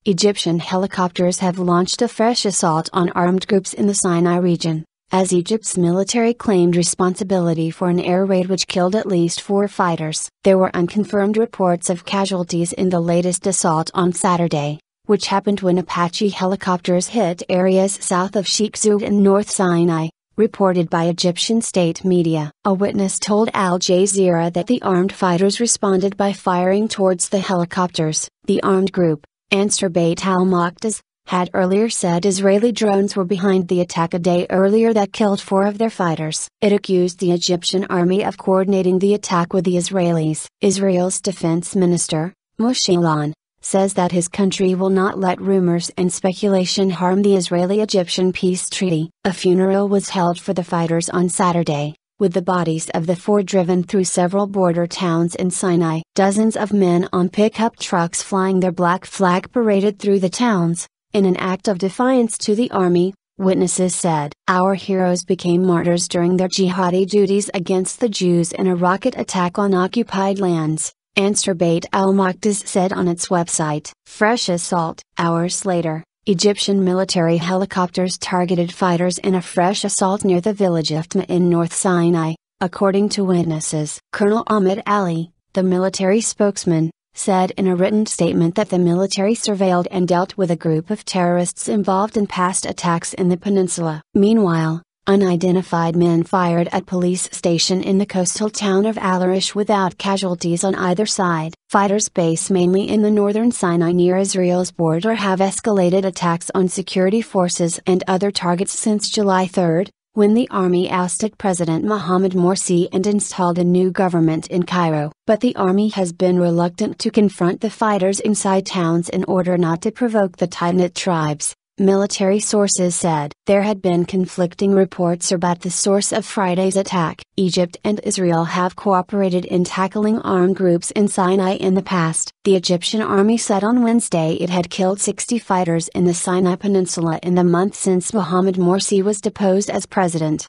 Egyptian helicopters have launched a fresh assault on armed groups in the Sinai region, as Egypt's military claimed responsibility for an air raid which killed at least 4 fighters. There were unconfirmed reports of casualties in the latest assault on Saturday, which happened when Apache helicopters hit areas south of Sheikh Zuwaid in North Sinai, reported by Egyptian state media. A witness told Al Jazeera that the armed fighters responded by firing towards the helicopters. The armed group, Ansar Beit al-Maqdis, had earlier said Israeli drones were behind the attack a day earlier that killed 4 of their fighters. It accused the Egyptian army of coordinating the attack with the Israelis. Israel's defense minister, Moshe Yaalon, says that his country will not let rumors and speculation harm the Israeli-Egyptian peace treaty. A funeral was held for the fighters on Saturday, with the bodies of the 4 driven through several border towns in Sinai. Dozens of men on pickup trucks flying their black flag paraded through the towns, in an act of defiance to the army, witnesses said. Our heroes became martyrs during their jihadi duties against the Jews in a rocket attack on occupied lands, Ansar Beit al-Maqdis said on its website. Fresh assault. Hours later, Egyptian military helicopters targeted fighters in a fresh assault near the village of Tma in North Sinai, according to witnesses. Colonel Ahmed Ali, the military spokesman, said in a written statement that the military surveilled and dealt with a group of terrorists involved in past attacks in the peninsula. Meanwhile, unidentified men fired at police station in the coastal town of Al-Arish without casualties on either side. Fighters based mainly in the northern Sinai near Israel's border have escalated attacks on security forces and other targets since July 3, when the army ousted President Mohamed Morsi and installed a new government in Cairo. But the army has been reluctant to confront the fighters inside towns in order not to provoke the tight-knit tribes, military sources said. There had been conflicting reports about the source of Friday's attack. Egypt and Israel have cooperated in tackling armed groups in Sinai in the past. The Egyptian army said on Wednesday it had killed 60 fighters in the Sinai Peninsula in the month since Mohamed Morsi was deposed as president.